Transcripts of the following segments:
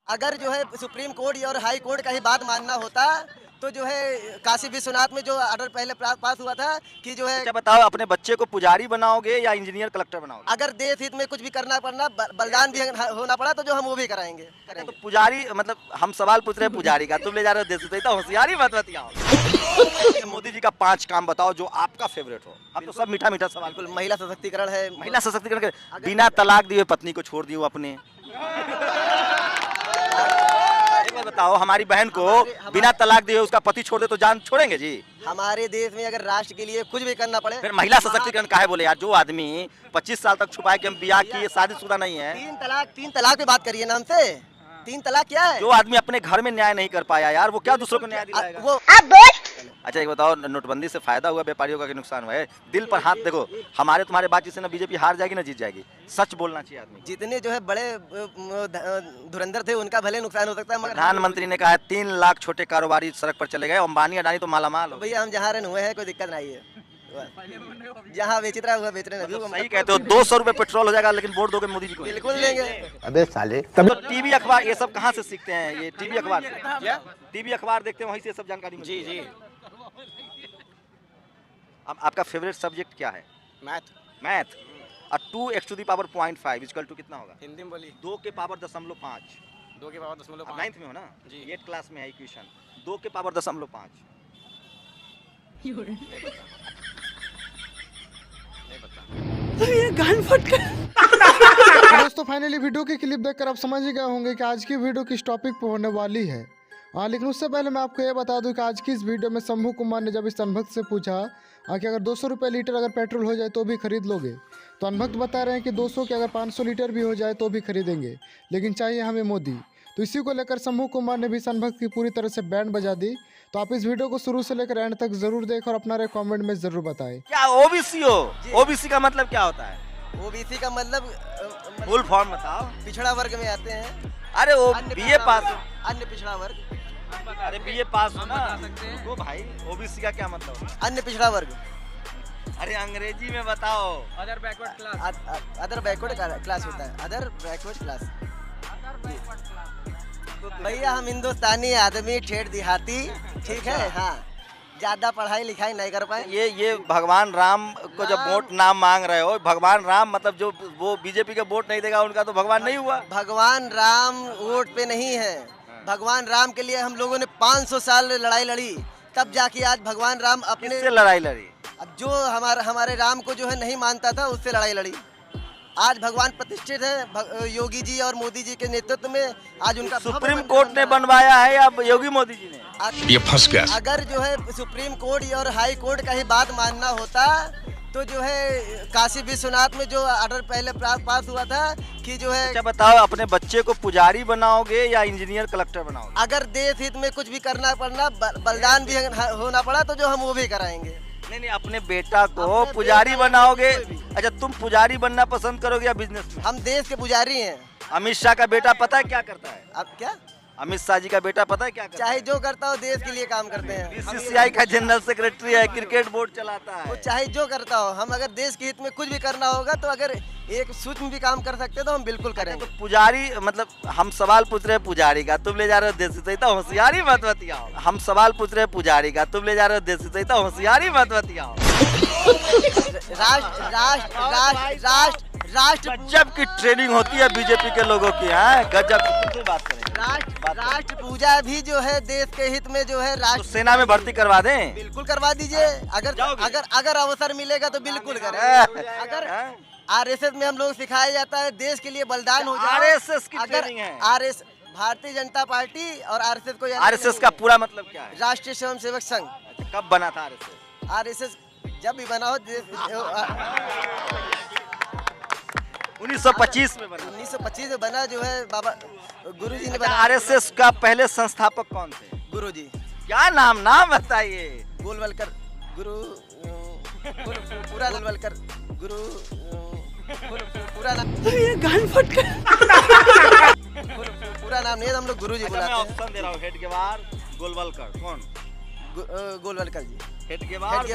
अगर जो है सुप्रीम कोर्ट और हाई कोर्ट का ही बात मानना होता तो जो है काशी विश्वनाथ में जो ऑर्डर पहले पास हुआ था कि जो है अच्छा बताओ, अपने बच्चे को पुजारी बनाओगे या इंजीनियर कलेक्टर बनाओगे? अगर देश हित में कुछ भी करना पड़ना बलिदान भी होना पड़ा तो जो हम वो भी कराएंगे। तो पुजारी मतलब हम सवाल पूछ रहे हैं पुजारी का, तुम ले जा रहे हो देश हित, तो होशियारी मत बतियाओ। मोदी जी का 5 काम बताओ जो आपका फेवरेट हो। अब तो सब मीठा मीठा सवाल। बिल्कुल, महिला सशक्तिकरण है। महिला सशक्तिकरण के बिना तलाक दिए पत्नी को छोड़ दियो अपने। एक बात बताओ, हमारी बहन को बिना तलाक दिए उसका पति छोड़ दे तो जान छोड़ेंगे जी? हमारे देश में अगर राष्ट्र के लिए कुछ भी करना पड़े फिर महिला सशक्तिकरण काहे बोले यार? जो आदमी 25 साल तक छुपाए कि हम ब्याह किए, शादीशुदा नहीं है। 3 तलाक पे बात करिए ना हमसे। 3 तलाक क्या है? जो आदमी अपने घर में न्याय नहीं कर पाया यार, वो क्या दूसरों को न्याय दिलाएगा? वो अच्छा एक बताओ, नोटबंदी से फायदा हुआ व्यापारियों का कि नुकसान हुआ है? दिल पर हाथ देखो, हमारे तुम्हारे बातचीत से ना बीजेपी हार जाएगी ना जीत जाएगी। सच बोलना चाहिए आदमी। जितने जो है बड़े धुरंधर थे उनका भले नुकसान हो सकता है, मगर प्रधानमंत्री ने कहा है 3 लाख छोटे कारोबारी सड़क पर चले गए, अंबानी अडानी तो मालामाल हो। भैया हम जहाँ रन हुए हैं कोई दिक्कत नहीं है। जहाँ बेच रहा हुआ बेच रहे हैं। सही कहते हो, 200 रुपए पेट्रोल हो जाएगा लेकिन वोट दोगे मोदी जी को? बिल्कुल देंगे। अबे साले तो टीवी अखबार ये सब कहाँ से सीखते हैं? ये टीवी अखबार से? क्या टीवी अखबार देखते हैं वहीं से सब जानकारी मिलती है? जी। अब आपका फेवरेट सब्जेक्ट क्या है? मैथ। और 2x to the power 0.5 equal to कितना होगा? हिंदी में बोलिए। 2 के पावर 0.5। 2 के पावर 0.5। 9th में हो ना जी। 8th क्लास में है इक्वेशन। 2 के पावर 0.5। दोस्तों फाइनली वीडियो की क्लिप देखकर आप समझ ही गए होंगे कि आज की वीडियो किस टॉपिक पर होने वाली है। लेकिन उससे पहले मैं आपको ये बता दूं कि आज की इस वीडियो में शंभू कुमार ने जब इस अनभक्त से पूछा कि अगर 200 रुपये लीटर अगर पेट्रोल हो जाए तो भी खरीद लोगे, तो अनभक्त बता रहे हैं कि 200 के अगर 500 लीटर भी हो जाए तो भी खरीदेंगे, लेकिन चाहिए हमें मोदी। तो इसी को लेकर शंभू कुमार ने भी इस अनभक्त की पूरी तरह से बैंड बजा दी। तो आप इस वीडियो को शुरू से लेकर एंड तक जरूर देखें और अपना कमेंट में जरूर बताएं। क्या ओबीसी हो? ओबीसी का मतलब क्या होता है? ओबीसी का मतलब फुल फॉर्म बताओ। पिछड़ा वर्ग में आते हैं। अरे वो बीए पास हो। अन्य पिछड़ा वर्ग। अरे बीए पास हो ना वो भाई। ओबीसी का क्या मतलब होता है? अन्य पिछड़ा वर्ग। अरे अंग्रेजी में बताओ। Other backward class. Other backward class होता है। Other backward class. भैया हम हिंदुस्तानी आदमी ठेठ देहाती, ठीक है। हाँ, ज्यादा पढ़ाई लिखाई नहीं कर पाए। ये भगवान राम को जब वोट नाम मांग रहे हो, भगवान राम मतलब जो वो बीजेपी के वोट नहीं देगा उनका तो भगवान नहीं हुआ। भगवान राम वोट पे नहीं है। भगवान राम के लिए हम लोगों ने 500 साल लड़ाई लड़ी, तब जाके आज भगवान राम अपने किससे लड़ाई लड़ी? अब जो हमारे राम को जो है नहीं मानता था उससे लड़ाई लड़ी। आज भगवान प्रतिष्ठित है योगी जी और मोदी जी के नेतृत्व में। आज उनका सुप्रीम कोर्ट ने बनवाया है या योगी मोदी जी ने? ये फंस गया। अगर जो है सुप्रीम कोर्ट और हाई कोर्ट का ही बात मानना होता तो जो है काशी विश्वनाथ में जो ऑर्डर पहले पास हुआ था कि जो है अच्छा बताओ, अपने बच्चे को पुजारी बनाओगे या इंजीनियर कलेक्टर बनाओगे? अगर देश हित में कुछ भी करना पड़ना बलिदान भी होना पड़ा तो जो हम वो भी कराएंगे। नहीं, अपने बेटा को पुजारी बनाओगे। अच्छा तुम पुजारी बनना पसंद करोगे या बिजनेस? हम देश के पुजारी हैं। अमित शाह का बेटा पता है क्या करता है? अब क्या? अमित शाह जी का बेटा पता है क्या करता है? चाहे जो करता हो देश के लिए काम करते हैं। बीसीसीआई का जनरल सेक्रेटरी है, क्रिकेट बोर्ड चलाता वो है। चाहे जो करता हो, हम अगर देश के हित में कुछ भी करना होगा तो अगर एक सूक्ष्म भी काम कर सकते तो हम बिल्कुल करेंगे। तो पुजारी मतलब हम सवाल पूछ रहे हैं पुजारी का, तुम ले जा रहे हो देश हित, तो होशियारी मत बतियाओ। हम सवाल पूछ रहे हैं पुजारी का, तुम ले जा रहे हो देश हित, तो होशियारी मत बतियाओ। राष्ट्र गजब की ट्रेनिंग होती है बीजेपी के लोगों की। गजब की बात करें। राष्ट्र पूजा भी जो है देश के हित में जो है तो राष्ट्र सेना में भर्ती करवा दें? बिल्कुल करवा दीजिए। अगर अवसर मिलेगा तो बिल्कुल करें। अगर आरएसएस में हम लोग सिखाया जाता है देश के लिए बलिदान हो जाए। आरएसएस की ट्रेनिंग है। भारतीय जनता पार्टी और आरएसएस को आरएसएस का पूरा मतलब क्या है? राष्ट्रीय स्वयंसेवक संघ। कब बना था आरएसएस? आरएसएस जब भी बना हो 1925 में बना। 1925 में बना जो है बाबा गुरुजी ने बना। आरएसएस का पहले संस्थापक कौन थे? गुरुजी। क्या नाम बताइए। गोलवलकर गुरु पूरा गोलवलकर गुरु पूरा नाम पूरा नाम नहीं है, हम लोग गुरुजी बुलाते हैं। ऑप्शन दे रहा हूँ। हेड के बाहर गोलवलकर कौन? गोलवलकर जी। हेडगेवार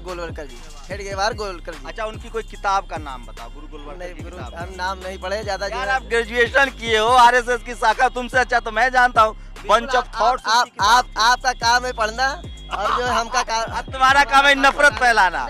गोलवलकर जी, हेडगेवार गोलवलकर जी। अच्छा, उनकी कोई किताब का नाम बताओ, गुरु गोलवलकर नहीं की गुरु, किताब। हम नाम नहीं पढ़े ज्यादा जो यार है। आप ग्रेजुएशन किए हो, आरएसएस की शाखा, तुमसे अच्छा तो मैं जानता हूँ। Bunch of thoughts. आपका काम है पढ़ना और जो हमका काम, तुम्हारा काम है नफरत फैलाना।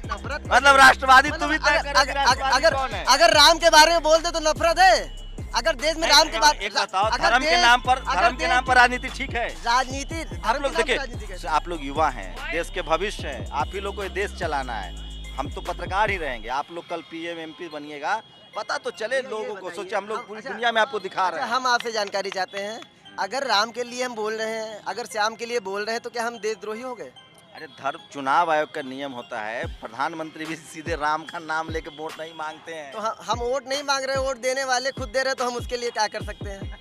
नफरत मतलब राष्ट्रवादी तुम ही तय करो कि राष्ट्रवादी अगर कौन है। अगर राम के बारे में बोल दे तो नफरत है। अगर देश में राम के बारे एक बताओ, अगर धर्म के देश- नाम पर अगर देश- राजनीति ठीक है? राजनीति आप धर्म लोग के नाम पर राजनीति देखिए, कैसे? आप लोग युवा हैं, देश के भविष्य है, आप ही लोग को ये देश चलाना है। हम तो पत्रकार ही रहेंगे, आप लोग कल पीएम एमपी बनिएगा, पता तो चले लोगों को। सोचे हम लोग पूरी दुनिया में आपको दिखा रहे हैं। हम आपसे जानकारी चाहते हैं, अगर राम के लिए हम बोल रहे हैं, अगर श्याम के लिए बोल रहे हैं, तो क्या हम देशद्रोही हो गए? अरे धर्म, चुनाव आयोग का नियम होता है, प्रधानमंत्री भी सीधे राम का नाम लेके वोट नहीं मांगते हैं। तो हम वोट नहीं मांग रहे, वोट देने वाले खुद दे रहे, तो हम उसके लिए क्या कर सकते हैं?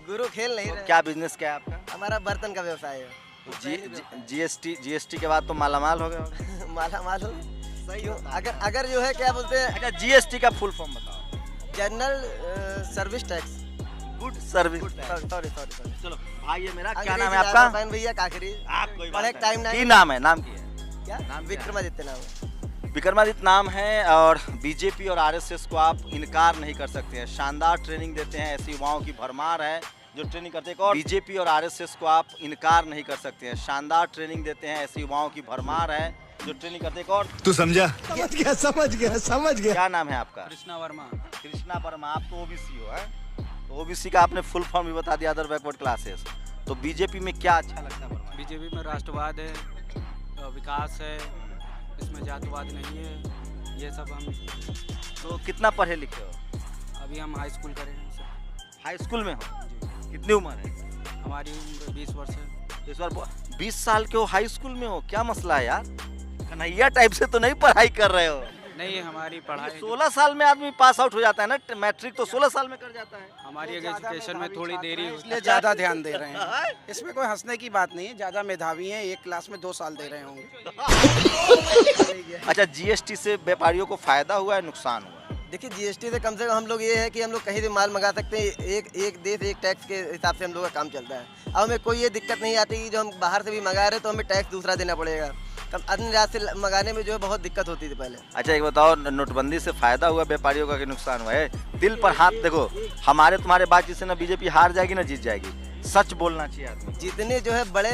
गुरु खेल नहीं रहे। क्या बिजनेस क्या है आपका? हमारा बर्तन का व्यवसाय है। जीएसटी के बाद तो मालामाल हो गया। माला माल हो क्यों? अगर जो है क्या बोलते हैं, अच्छा, जीएसटी का फुल फॉर्म बताओ। General service tax. Good service. Sorry चलो भाई, ये मेरा क्या नाम है आपका? भैया काकरी। आप कोई पढ़े बात टाइम नहीं। नहीं। की नाम है, नाम की है? क्या नाम क्या विक्रमादित्य नाम है। विक्रमादित्य नाम है। और बीजेपी और आरएसएस को आप इनकार नहीं कर सकते हैं, शानदार ट्रेनिंग देते हैं, ऐसी युवाओं की भरमार है जो ट्रेनिंग करते हैं। और बीजेपी और आरएसएस को आप इनकार नहीं कर सकते हैं, शानदार ट्रेनिंग देते हैं, ऐसी युवाओं की भरमार है जो ट्रेनिंग करते हैं। और तू समझा? समझ गया। क्या नाम है आपका? कृष्णा वर्मा। कृष्णा वर्मा। आप तो ओबीसी हो, है? तो ओबीसी का आपने फुल फॉर्म भी बता दिया, अदर बैकवर्ड क्लासेस। तो बीजेपी में क्या अच्छा लगता है वर्मा? बीजेपी में राष्ट्रवाद है, विकास है, इसमें जातिवाद नहीं है, ये सब हम। तो कितना पढ़े लिखे हो? अभी हम हाई स्कूल करें सब। हाई स्कूल में हो? जी, कितनी उम्र है? हमारी उम्र 20 वर्ष है। इस बार 20 साल के हो, हाई स्कूल में हो, क्या मसला है यार? कन्हैया टाइप से तो नहीं पढ़ाई कर रहे हो? नहीं, हमारी पढ़ाई 16 साल में आदमी पास आउट हो जाता है ना, मैट्रिक तो 16 साल में कर जाता है। हमारी एजुकेशन में थोड़ी देरी होती इसलिए ज़्यादा ध्यान दे रहे हैं। इसमें कोई हंसने की बात नहीं है, ज़्यादा मेधावी हैं, एक क्लास में 2 साल दे रहे होंगे। अच्छा, जीएसटी से व्यापारियों को फायदा हुआ है, नुकसान हुआ है? देखिए, जीएसटी से कम हम लोग ये है कि हम लोग कहीं भी माल मंगा सकते हैं। एक देश एक टैक्स के हिसाब से हम लोग का काम चलता है। अब हमें कोई ये दिक्कत नहीं आती कि जो हम बाहर से भी मंगा रहे हैं तो हमें टैक्स दूसरा देना पड़ेगा। कम अन्य राज्य से मंगाने में जो है बहुत दिक्कत होती थी पहले। अच्छा, एक बताओ, नोटबंदी से फायदा हुआ व्यापारियों का कि नुकसान हुआ है? दिल पर हाथ देखो, हमारे तुम्हारे बातचीत से ना बीजेपी हार जाएगी ना जीत जाएगी। सच बोलना चाहिए आदमी। जितने जो है बड़े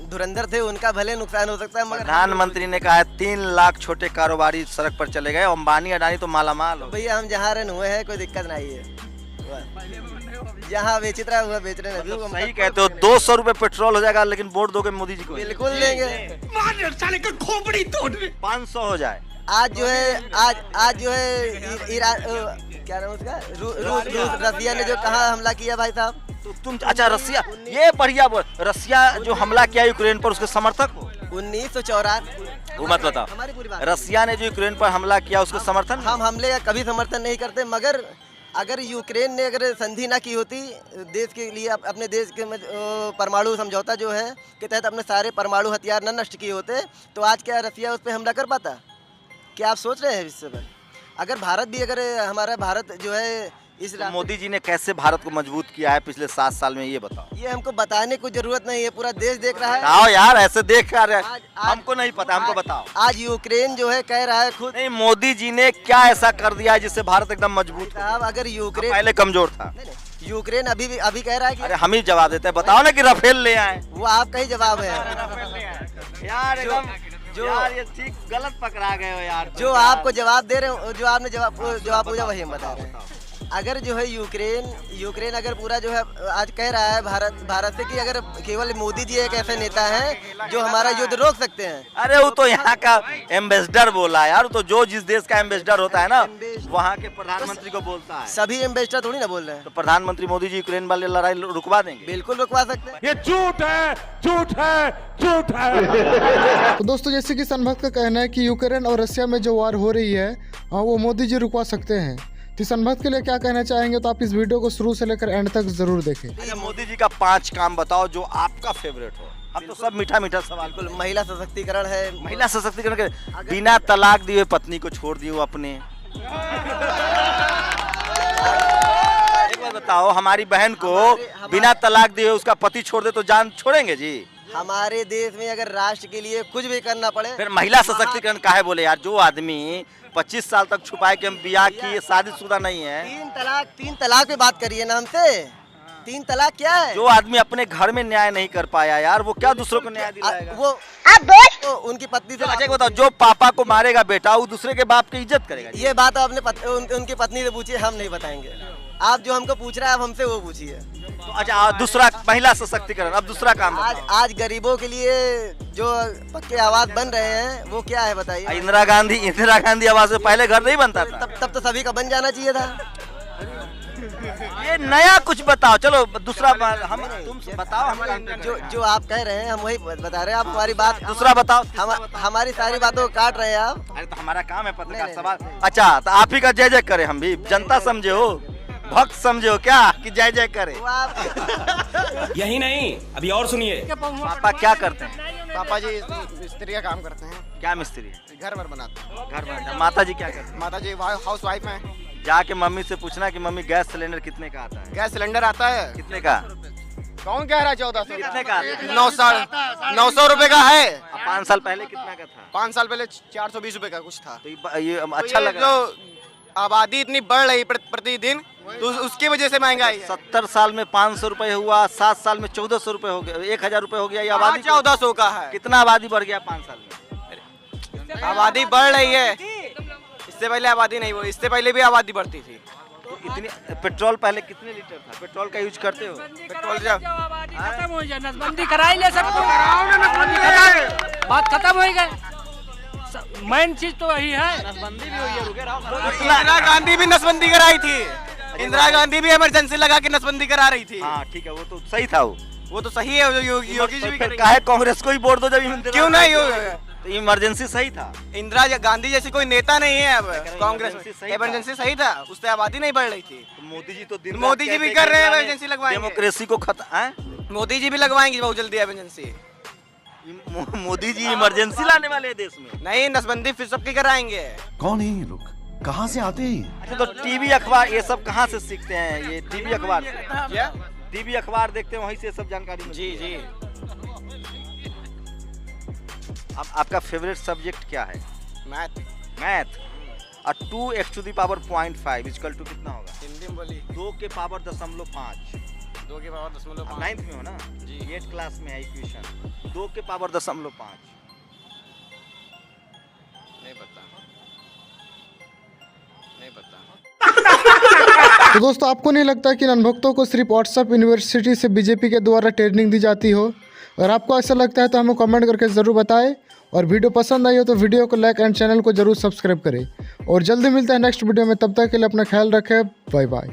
धुरंधर थे उनका भले नुकसान हो सकता है, मगर प्रधानमंत्री ने कहा है 3 लाख छोटे कारोबारी सड़क पर चले गए, अंबानी अडानी तो मालामाल हो। भैया हम जहाँ रन हुए हैं कोई दिक्कत नहीं है। जहाँ बेच रहा है वह बेच रहे हैं। मतलब सही कहते हो, 200 रुपए पेट्रोल हो जाएगा लेकिन वोट दोगे मोदी जी को? बिल्कुल देंगे। 500 हो जाए। आज जो है आज जो है क्या नाम उसका, रूस रसिया ने जो कहा हमला किया भाई साहब। तो तुम, अच्छा रसिया, ये बढ़िया बोल, रसिया जो हमला किया यूक्रेन पर उसके समर्थक हो? 1984 वो मत बताओ। हमारी पूरी बात। रसिया ने जो यूक्रेन पर हमला किया उसके समर्थन? हम हमले का कभी समर्थन नहीं करते, मगर अगर यूक्रेन ने अगर संधि ना की होती देश के लिए, अपने देश के परमाणु समझौता जो है के तहत अपने सारे परमाणु हथियार न नष्ट किए होते, तो आज क्या रसिया उस पर हमला कर पाता? क्या आप सोच रहे हैं इससे पर? अगर भारत भी, अगर हमारा भारत जो है इस तो मोदी जी ने कैसे भारत को मजबूत किया है पिछले 7 साल में, ये बताओ। ये हमको बताने की जरूरत नहीं है, पूरा देश देख रहा है। बताओ यार, ऐसे देख कर आज हमको नहीं पता, हमको बताओ। आज यूक्रेन जो है कह रहा है खुद। नहीं, मोदी जी ने क्या ऐसा कर दिया है जिससे भारत एकदम मजबूत हो साहब गया? अगर यूक्रेन पहले कमजोर था। नहीं, यूक्रेन अभी कह रहा है अरे कि हम ही जवाब देते हैं, बताओ ना कि राफेल ले आए। वो आपका ही जवाब है। यार एकदम जो यार ये ठीक गलत पकड़ा गए हो यार। जो आपको जवाब दे रहे हो, जो आपने जवाब पूछा वही हम बता रहे हैं। अगर जो है यूक्रेन अगर पूरा जो है आज कह रहा है भारत से कि अगर केवल मोदी जी एक ऐसे नेता हैं जो हमारा युद्ध रोक सकते हैं। अरे वो तो यहाँ का एम्बेसडर बोला यार, तो जो जिस देश का एम्बेसडर होता है ना, वहाँ के प्रधानमंत्री को बोलता है। सभी एम्बेसडर थोड़ी ना बोल रहे हैं। तो प्रधानमंत्री मोदी जी यूक्रेन वाली लड़ाई रुकवा देंगे? बिल्कुल रुकवा सकते हैं। ये झूठ है, झूठ है, झूठ है। तो दोस्तों, जैसे कि सनभक्त का कहना है कि यूक्रेन और रशिया में जो वार हो रही है वो मोदी जी रुकवा सकते हैं। तो सनभक्त के लिए क्या कहना चाहेंगे, तो आप इस वीडियो को शुरू से लेकर एंड तक जरूर देखें। अच्छा, मोदी जी का 5 काम बताओ जो आपका फेवरेट हो। हम तो सब मीठा मीठा सवाल। बिल्कुल, महिला सशक्तिकरण है। महिला सशक्तिकरण के बिना तलाक दिए पत्नी को छोड़ दिए अपने। एक बात बताओ, हमारी बहन को बिना तलाक दिए उसका पति छोड़ दे तो जान छोड़ेंगे जी? हमारे देश में अगर राष्ट्र के लिए कुछ भी करना पड़े, फिर महिला सशक्तिकरण काहे बोले यार? जो आदमी 25 साल तक छुपाए कि हम बियाह की शादीशुदा नहीं है। तीन तलाक पे बात करिए ना हमसे। 3 तलाक क्या है? जो आदमी अपने घर में न्याय नहीं कर पाया यार, वो क्या दूसरों को न्याय दिलाएगा? वो उनकी पत्नी से अच्छा बताओ, जो पापा को मारेगा बेटा, वो दूसरे के बाप की इज्जत करेगा? ये बात आप अपने उनकी पत्नी से पूछिए, हम नहीं बताएंगे। आप जो हमको पूछ रहे हैं, आप हमसे वो पूछिए। तो अच्छा, दूसरा महिला सशक्तिकरण, अब दूसरा काम आज गरीबों के लिए जो पक्के आवास बन रहे हैं वो क्या है बताइए? इंदिरा गांधी आवास से पहले घर नहीं बनता था? तब तो सभी का बन जाना चाहिए था। ये नया कुछ बताओ। चलो दूसरा हम तुम बताओ। हम जो आप कह रहे हैं हम वही बता रहे हैं। आप हमारी बात दूसरा बताओ। हमारी सारी बातों को काट रहे हैं आप। अरे तो हमारा काम है पत्रकार सवाल। अच्छा, तो आप ही का जय जय करें हम भी? जनता समझे हो, भक्त समझे हो क्या कि जय जय करे? यही नहीं, अभी और सुनिए। पापा क्या करते हैं? पापा जी मिस्त्री का काम करते हैं। क्या मिस्त्री है? घर वर बनाते हैं। घर बनाते। माता जी क्या करते हैं? माता जी हाउस वाइफ हैं। जाके मम्मी से पूछना कि मम्मी गैस सिलेंडर कितने का आता है? गैस सिलेंडर आता है कितने का? कौन कह रहा है? 1400 कितने का? 900 रुपए का है। 5 साल पहले कितना का था? 5 साल पहले 420 रुपए का कुछ था। तो ये अच्छा लगा। जो आबादी इतनी बढ़ रही प्रतिदिन, तो उसकी वजह से महंगाई है। 70 साल में 500 रुपए हुआ, 7 साल में 1400 रुपए हो गया, 1000 रुपए हो गया। ये आबादी 1400 का है। कितना आबादी बढ़ गया 5 साल में? आबादी बढ़ रही है। इससे पहले आबादी नहीं हुई, इससे पहले भी आबादी बढ़ती थी। तो इतनी पेट्रोल पहले कितने लीटर था? पेट्रोल का यूज करते हो? पेट्रोल जब खत्म हो जाए, नसबंदी कराई ले सबको। बात खत्म हो गई। मेन चीज तो वही है। नसबंदी भी हुई है। इंदिरा गांधी भी नसबंदी कराई थी। इंदिरा गांधी भी इमरजेंसी लगा के नसबंदी करा रही थी। हाँ ठीक है, वो तो सही था। वो तो सही है। योगी जी भी कर रही है। काहे कांग्रेस को ही वोट दो जब क्यों नहीं? तो इमरजेंसी सही था। इंदिरा गांधी जैसी कोई नेता नहीं है अब कांग्रेस में। इमरजेंसी सही था, उससे आबादी नहीं बढ़ रही थी। तो मोदी जी तो मोदी जी भी कर रहे हैं इमरजेंसी लगवाएंगे। डेमोक्रेसी को खत्म। मोदी जी भी लगवाएंगे बहुत जल्दी इमरजेंसी। मोदी जी इमरजेंसी लाने वाले हैं देश में? नहीं, नसबंदी फिर सबकी कराएंगे। कौन है ये लोग? कहाँ से आते हैं? अच्छा, तो टीवी अखबार ये सब कहाँ से सीखते हैं? ये टीवी अखबार से? टीवी अखबार देखते हैं, वहीं से सब जानकारी मिलती है। जी। अब आपका फेवरेट सब्जेक्ट क्या है? मैथ। और 2x to the power 0.5 equal to कितना होगा? हिंदी में बोली। 2 के पावर 0.5। 2 के पावर 0.5। 9th में हो ना जी? 8th क्लास में है इक्वेशन। 2 के पावर 0.5। नहीं पता। तो दोस्तों, आपको नहीं लगता कि इन अनभक्तों को सिर्फ व्हाट्सएप यूनिवर्सिटी से बीजेपी के द्वारा ट्रेनिंग दी जाती हो? अगर आपको ऐसा लगता है तो हमें कमेंट करके ज़रूर बताएं। और वीडियो पसंद आई हो तो वीडियो को लाइक एंड चैनल को जरूर सब्सक्राइब करें। और जल्दी मिलते हैं नेक्स्ट वीडियो में। तब तक के लिए अपना ख्याल रखें। Bye bye.